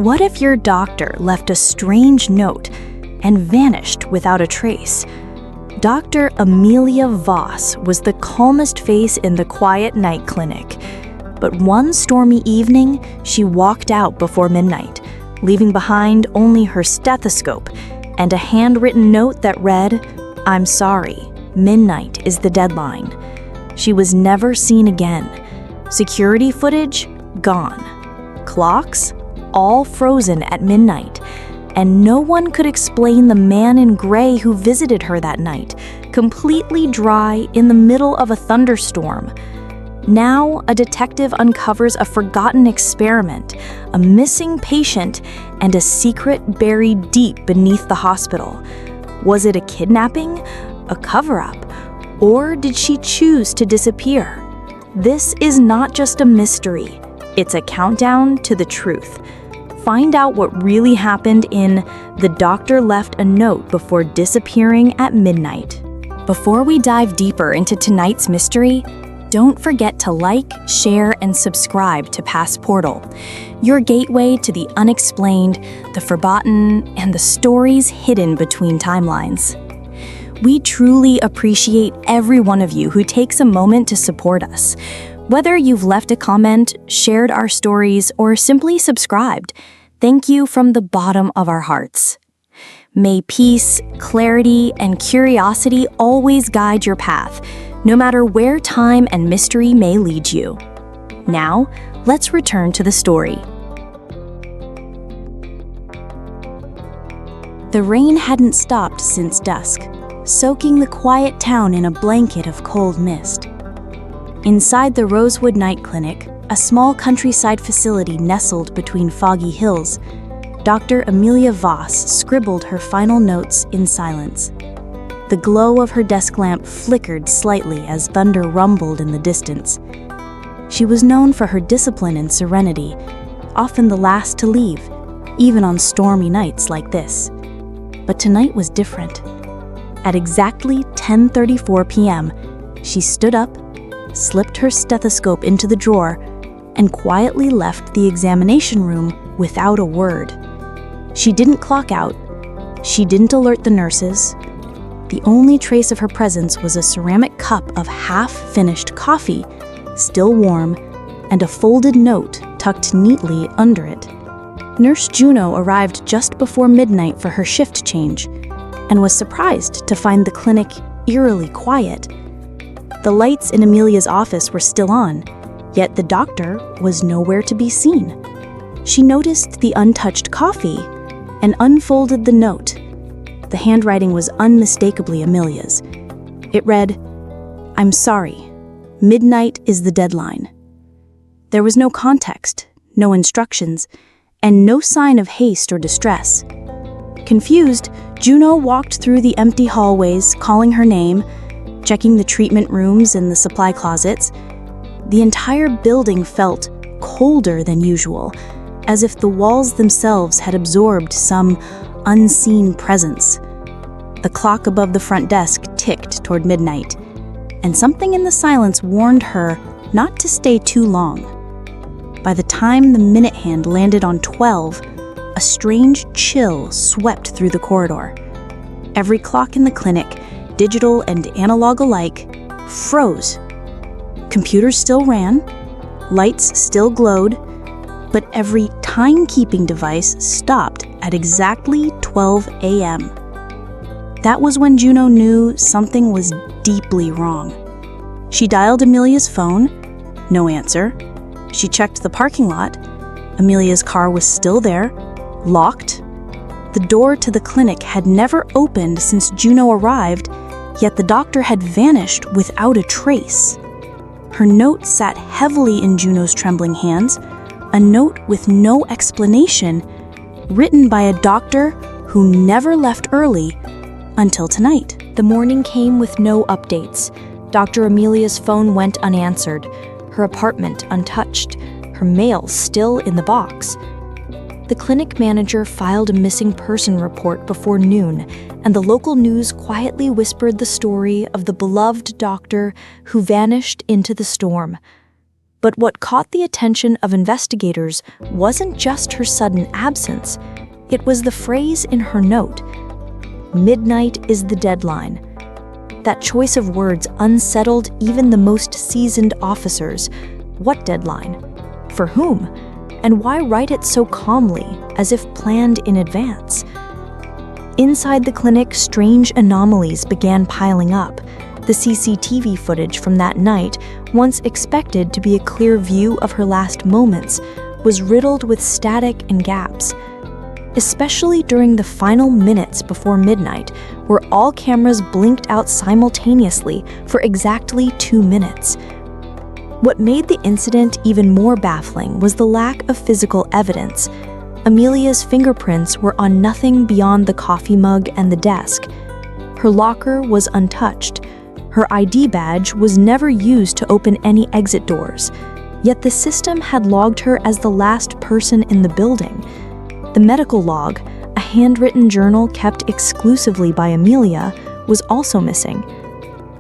what if your doctor left a strange note and vanished without a trace? Dr. Amelia Voss was the calmest face in the quiet night clinic. But one stormy evening, she walked out before midnight, leaving behind only her stethoscope and a handwritten note that read, "I'm sorry, midnight is the deadline." She was never seen again. Security footage, gone. Clocks, all frozen at midnight. And no one could explain the man in gray who visited her that night, completely dry in the middle of a thunderstorm. Now, a detective uncovers a forgotten experiment, a missing patient, and a secret buried deep beneath the hospital. Was it a kidnapping, a cover-up, or did she choose to disappear? This is not just a mystery, it's a countdown to the truth. Find out what really happened in The Doctor Left a Note Before Disappearing at Midnight. Before we dive deeper into tonight's mystery, don't forget to like, share, and subscribe to Pastportal, your gateway to the unexplained, the forgotten, and the stories hidden between timelines. We truly appreciate every one of you who takes a moment to support us. Whether you've left a comment, shared our stories, or simply subscribed, thank you from the bottom of our hearts. May peace, clarity, and curiosity always guide your path, no matter where time and mystery may lead you. Now, let's return to the story. The rain hadn't stopped since dusk, soaking the quiet town in a blanket of cold mist. Inside the Rosewood Night Clinic, a small countryside facility nestled between foggy hills, Dr. Amelia Voss scribbled her final notes in silence. The glow of her desk lamp flickered slightly as thunder rumbled in the distance. She was known for her discipline and serenity, often the last to leave, even on stormy nights like this. But tonight was different. At exactly 10:34 p.m., she stood up, slipped her stethoscope into the drawer, and quietly left the examination room without a word. She didn't clock out. She didn't alert the nurses. The only trace of her presence was a ceramic cup of half-finished coffee, still warm, and a folded note tucked neatly under it. Nurse Juno arrived just before midnight for her shift change, and was surprised to find the clinic eerily quiet. The lights in Amelia's office were still on, yet the doctor was nowhere to be seen. She noticed the untouched coffee and unfolded the note. The handwriting was unmistakably Amelia's. It read, "I'm sorry. Midnight is the deadline." There was no context, no instructions, and no sign of haste or distress. Confused, Juno walked through the empty hallways, calling her name, checking the treatment rooms and the supply closets. The entire building felt colder than usual, as if the walls themselves had absorbed some unseen presence. The clock above the front desk ticked toward midnight, and something in the silence warned her not to stay too long. By the time the minute hand landed on 12, a strange chill swept through the corridor. Every clock in the clinic, digital and analog alike, froze. Computers still ran, lights still glowed, but every timekeeping device stopped at exactly 12 a.m. That was when Juno knew something was deeply wrong. She dialed Amelia's phone, no answer. She checked the parking lot. Amelia's car was still there, locked. The door to the clinic had never opened since Juno arrived, yet the doctor had vanished without a trace. Her note sat heavily in Juno's trembling hands, a note with no explanation, written by a doctor who never left early until tonight. The morning came with no updates. Dr. Amelia's phone went unanswered, her apartment untouched, her mail still in the box. The clinic manager filed a missing person report before noon, and the local news quietly whispered the story of the beloved doctor who vanished into the storm. But what caught the attention of investigators wasn't just her sudden absence. It was the phrase in her note, "Midnight is the deadline." That choice of words unsettled even the most seasoned officers. What deadline? For whom? And why write it so calmly, as if planned in advance? Inside the clinic, strange anomalies began piling up. The CCTV footage from that night, once expected to be a clear view of her last moments, was riddled with static and gaps. Especially during the final minutes before midnight, where all cameras blinked out simultaneously for exactly 2 minutes. What made the incident even more baffling was the lack of physical evidence. Amelia's fingerprints were on nothing beyond the coffee mug and the desk. Her locker was untouched. Her ID badge was never used to open any exit doors. Yet the system had logged her as the last person in the building. The medical log, a handwritten journal kept exclusively by Amelia, was also missing.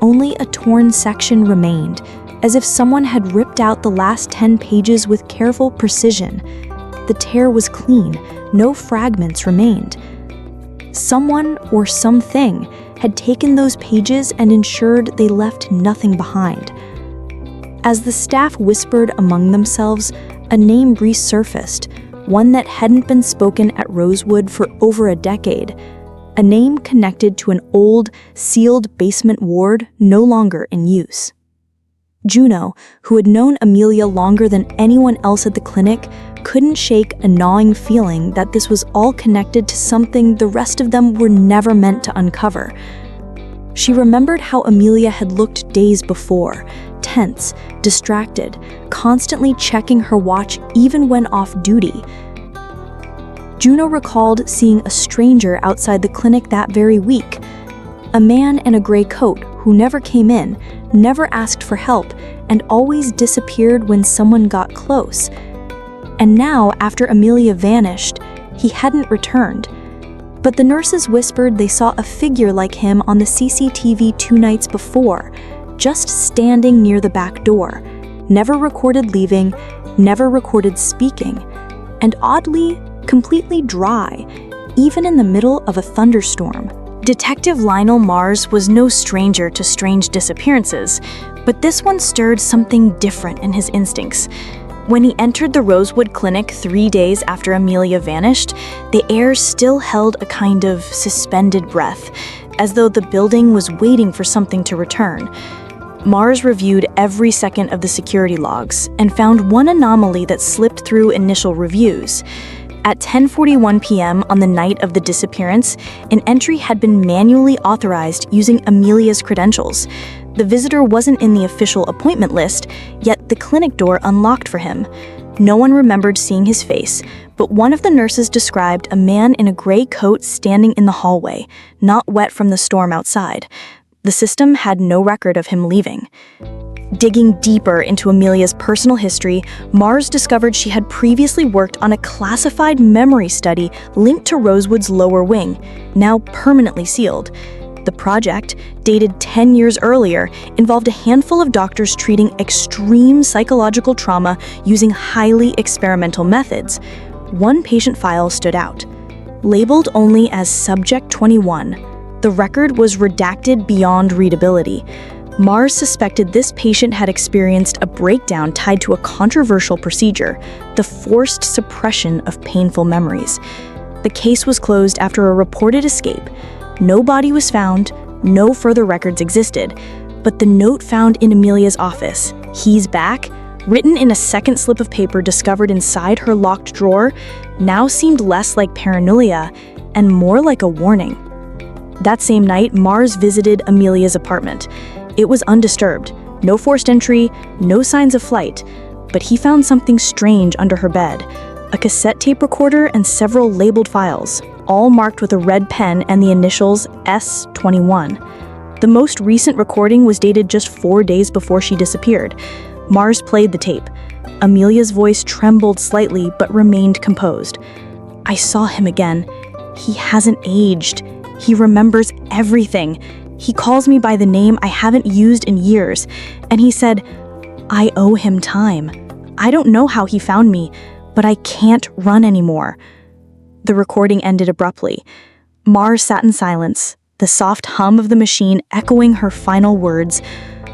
Only a torn section remained, as if someone had ripped out the last 10 pages with careful precision. The tear was clean, no fragments remained. Someone or something had taken those pages and ensured they left nothing behind. As the staff whispered among themselves, a name resurfaced, one that hadn't been spoken at Rosewood for over a decade, a name connected to an old, sealed basement ward no longer in use. Juno, who had known Amelia longer than anyone else at the clinic, couldn't shake a gnawing feeling that this was all connected to something the rest of them were never meant to uncover. She remembered how Amelia had looked days before, tense, distracted, constantly checking her watch even when off duty. Juno recalled seeing a stranger outside the clinic that very week, a man in a gray coat who never came in, never asked for help, and always disappeared when someone got close. And now, after Amelia vanished, he hadn't returned. But the nurses whispered they saw a figure like him on the CCTV 2 nights before, just standing near the back door, never recorded leaving, never recorded speaking, and oddly, completely dry, even in the middle of a thunderstorm. Detective Lionel Mars was no stranger to strange disappearances, but this one stirred something different in his instincts. When he entered the Rosewood Clinic 3 days after Amelia vanished, the air still held a kind of suspended breath, as though the building was waiting for something to return. Mars reviewed every second of the security logs and found one anomaly that slipped through initial reviews. At 10:41 p.m. on the night of the disappearance, an entry had been manually authorized using Amelia's credentials. The visitor wasn't in the official appointment list, yet the clinic door unlocked for him. No one remembered seeing his face, but one of the nurses described a man in a gray coat standing in the hallway, not wet from the storm outside. The system had no record of him leaving. Digging deeper into Amelia's personal history, Mars discovered she had previously worked on a classified memory study linked to Rosewood's lower wing, now permanently sealed. The project, dated 10 years earlier, involved a handful of doctors treating extreme psychological trauma using highly experimental methods. One patient file stood out. Labeled only as Subject 21, the record was redacted beyond readability. Mars suspected this patient had experienced a breakdown tied to a controversial procedure, the forced suppression of painful memories. The case was closed after a reported escape. No body was found, no further records existed, but the note found in Amelia's office, "He's back," written in a second slip of paper discovered inside her locked drawer, now seemed less like paranoia and more like a warning. That same night, Mars visited Amelia's apartment. It was undisturbed, no forced entry, no signs of flight, but he found something strange under her bed, a cassette tape recorder and several labeled files, all marked with a red pen and the initials S21. The most recent recording was dated just 4 days before she disappeared. Mars played the tape. Amelia's voice trembled slightly but remained composed. "I saw him again. He hasn't aged. He remembers everything. He calls me by the name I haven't used in years, and he said, I owe him time. I don't know how he found me, but I can't run anymore." The recording ended abruptly. Mars sat in silence, the soft hum of the machine echoing her final words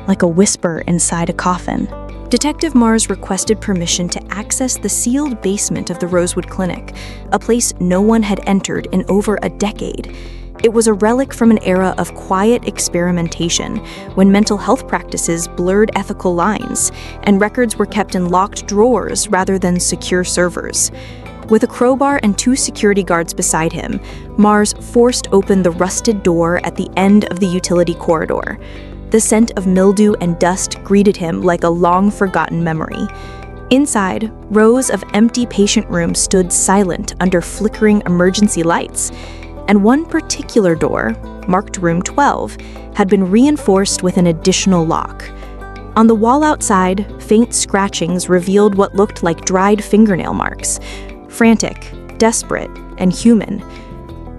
like a whisper inside a coffin. Detective Mars requested permission to access the sealed basement of the Rosewood Clinic, a place no one had entered in over a decade. It was a relic from an era of quiet experimentation, when mental health practices blurred ethical lines, and records were kept in locked drawers rather than secure servers. With a crowbar and 2 security guards beside him, Mars forced open the rusted door at the end of the utility corridor. The scent of mildew and dust greeted him like a long-forgotten memory. Inside, rows of empty patient rooms stood silent under flickering emergency lights, and one particular door, marked Room 12, had been reinforced with an additional lock. On the wall outside, faint scratchings revealed what looked like dried fingernail marks. Frantic, desperate, and human.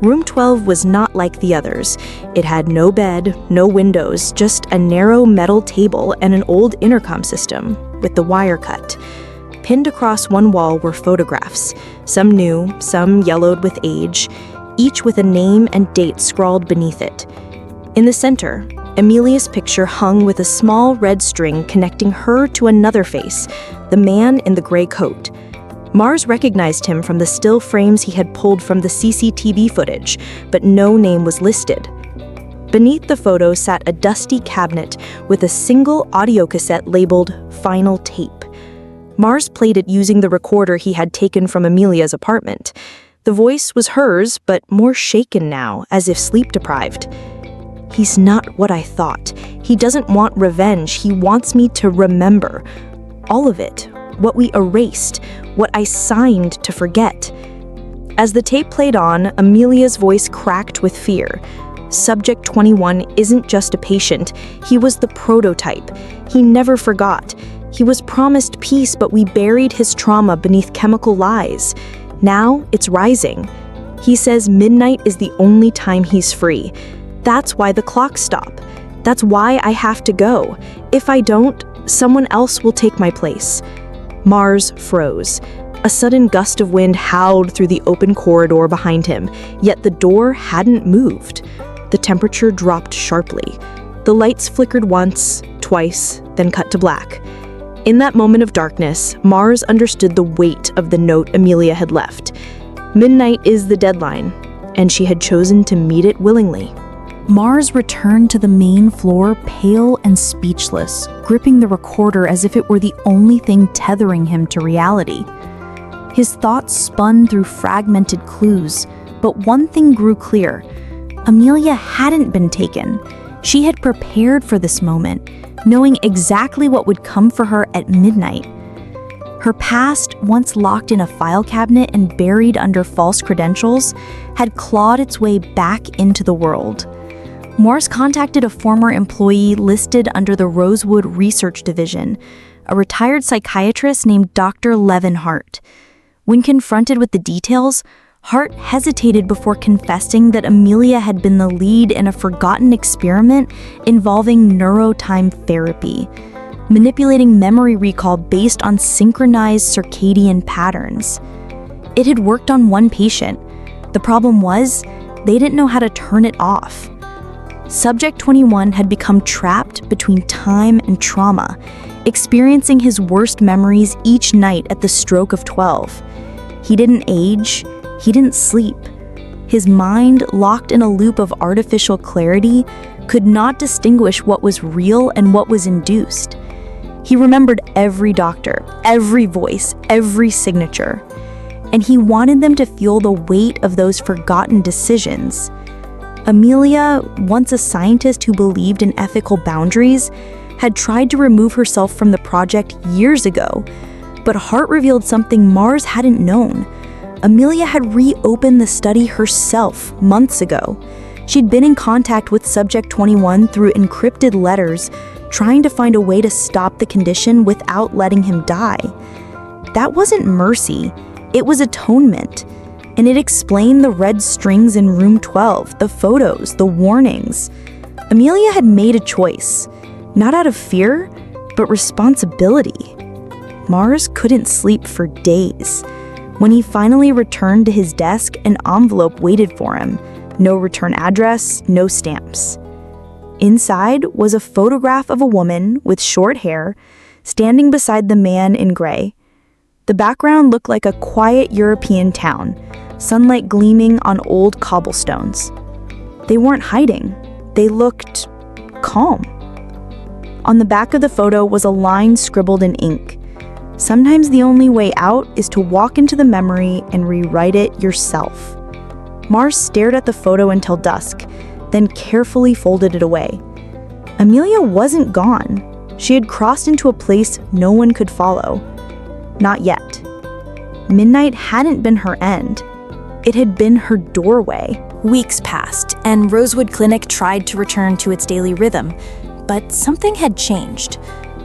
Room 12 was not like the others. It had no bed, no windows, just a narrow metal table and an old intercom system, with the wire cut. Pinned across one wall were photographs, some new, some yellowed with age, each with a name and date scrawled beneath it. In the center, Amelia's picture hung with a small red string connecting her to another face, the man in the gray coat. Mars recognized him from the still frames he had pulled from the CCTV footage, but no name was listed. Beneath the photo sat a dusty cabinet with a single audio cassette labeled Final Tape. Mars played it using the recorder he had taken from Amelia's apartment. The voice was hers, but more shaken now, as if sleep-deprived. "He's not what I thought. He doesn't want revenge. He wants me to remember. All of it. What we erased. What I signed to forget." As the tape played on, Amelia's voice cracked with fear. Subject 21 isn't just a patient. He was the prototype. He never forgot. He was promised peace, but we buried his trauma beneath chemical lies. Now it's rising. He says midnight is the only time he's free. That's why the clocks stop. That's why I have to go. If I don't, someone else will take my place. Mars froze. A sudden gust of wind howled through the open corridor behind him, yet the door hadn't moved. The temperature dropped sharply. The lights flickered once, twice, then cut to black. In that moment of darkness, Mars understood the weight of the note Amelia had left. Midnight is the deadline, and she had chosen to meet it willingly. Mars returned to the main floor, pale and speechless, gripping the recorder as if it were the only thing tethering him to reality. His thoughts spun through fragmented clues, but one thing grew clear. Amelia hadn't been taken. She had prepared for this moment, knowing exactly what would come for her at midnight. Her past, once locked in a file cabinet and buried under false credentials, had clawed its way back into the world. Mars contacted a former employee listed under the Rosewood Research Division, a retired psychiatrist named Dr. Levin Hart. When confronted with the details, Hart hesitated before confessing that Amelia had been the lead in a forgotten experiment involving neurotime therapy, manipulating memory recall based on synchronized circadian patterns. It had worked on one patient. The problem was, they didn't know how to turn it off. Subject 21 had become trapped between time and trauma, experiencing his worst memories each night at the stroke of 12. He didn't age, he didn't sleep. His mind, locked in a loop of artificial clarity, could not distinguish what was real and what was induced. He remembered every doctor, every voice, every signature, and he wanted them to feel the weight of those forgotten decisions. Amelia, once a scientist who believed in ethical boundaries, had tried to remove herself from the project years ago, but Hart revealed something Mars hadn't known. Amelia had reopened the study herself months ago. She'd been in contact with Subject 21 through encrypted letters, trying to find a way to stop the condition without letting him die. That wasn't mercy, it was atonement. And it explained the red strings in room 12, the photos, the warnings. Amelia had made a choice, not out of fear, but responsibility. Mars couldn't sleep for days. When he finally returned to his desk, an envelope waited for him. No return address, no stamps. Inside was a photograph of a woman with short hair standing beside the man in gray. The background looked like a quiet European town, sunlight gleaming on old cobblestones. They weren't hiding. They looked calm. On the back of the photo was a line scribbled in ink. Sometimes the only way out is to walk into the memory and rewrite it yourself. Mars stared at the photo until dusk, then carefully folded it away. Amelia wasn't gone. She had crossed into a place no one could follow. Not yet. Midnight hadn't been her end. It had been her doorway. Weeks passed, and Rosewood Clinic tried to return to its daily rhythm, but something had changed.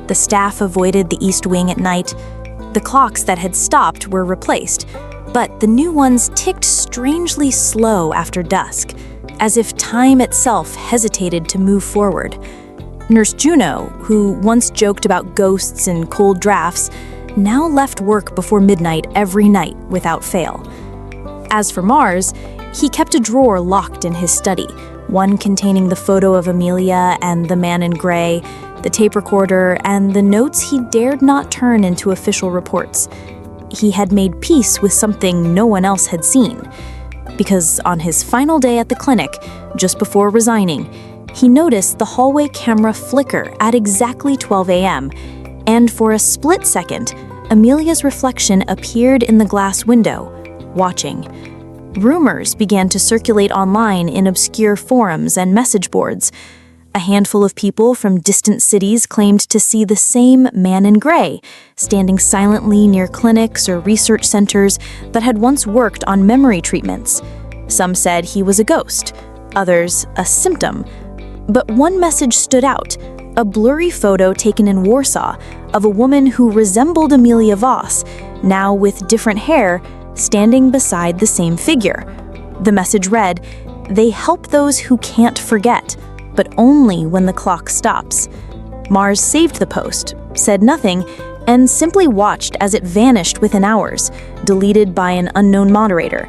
The staff avoided the East Wing at night. The clocks that had stopped were replaced, but the new ones ticked strangely slow after dusk, as if time itself hesitated to move forward. Nurse Juno, who once joked about ghosts and cold drafts, now left work before midnight every night without fail. As for Mars, he kept a drawer locked in his study, one containing the photo of Amelia and the man in gray, the tape recorder, and the notes he dared not turn into official reports. He had made peace with something no one else had seen, because on his final day at the clinic, just before resigning, he noticed the hallway camera flicker at exactly 12 a.m., and for a split second, Amelia's reflection appeared in the glass window, watching. Rumors began to circulate online in obscure forums and message boards. A handful of people from distant cities claimed to see the same man in gray, standing silently near clinics or research centers that had once worked on memory treatments. Some said he was a ghost, others a symptom. But one message stood out, a blurry photo taken in Warsaw of a woman who resembled Amelia Voss, now with different hair, standing beside the same figure. The message read, "They help those who can't forget, but only when the clock stops." Mars saved the post, said nothing, and simply watched as it vanished within hours, deleted by an unknown moderator.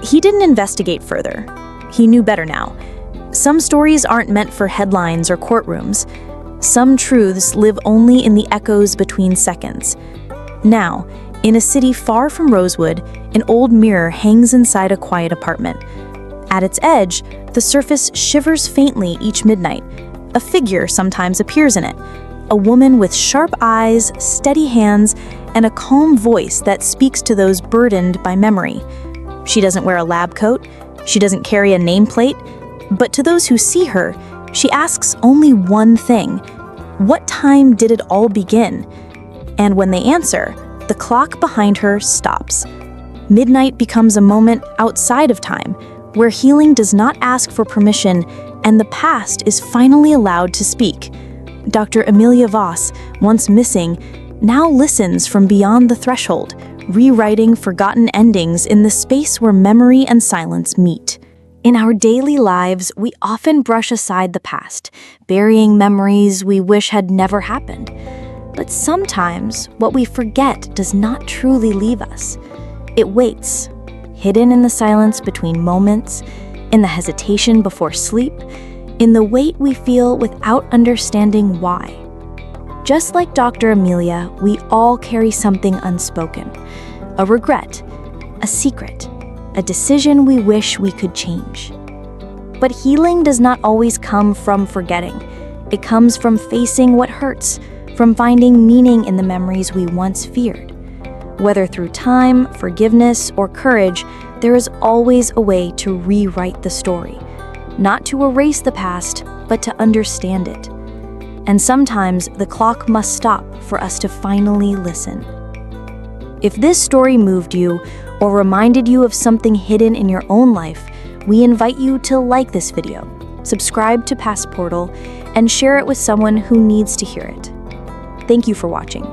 He didn't investigate further. He knew better now. Some stories aren't meant for headlines or courtrooms. Some truths live only in the echoes between seconds. Now, in a city far from Rosewood, an old mirror hangs inside a quiet apartment. At its edge, the surface shivers faintly each midnight. A figure sometimes appears in it, a woman with sharp eyes, steady hands, and a calm voice that speaks to those burdened by memory. She doesn't wear a lab coat, she doesn't carry a nameplate, but to those who see her, she asks only one thing: what time did it all begin? And when they answer, the clock behind her stops. Midnight becomes a moment outside of time, where healing does not ask for permission and the past is finally allowed to speak. Dr. Amelia Voss, once missing, now listens from beyond the threshold, rewriting forgotten endings in the space where memory and silence meet. In our daily lives, we often brush aside the past, burying memories we wish had never happened. But sometimes, what we forget does not truly leave us. It waits, hidden in the silence between moments, in the hesitation before sleep, in the weight we feel without understanding why. Just like Dr. Amelia, we all carry something unspoken, a regret, a secret, a decision we wish we could change. But healing does not always come from forgetting. It comes from facing what hurts, from finding meaning in the memories we once feared. Whether through time, forgiveness, or courage, there is always a way to rewrite the story. Not to erase the past, but to understand it. And sometimes the clock must stop for us to finally listen. If this story moved you or reminded you of something hidden in your own life, we invite you to like this video, subscribe to Pastportal, and share it with someone who needs to hear it. Thank you for watching.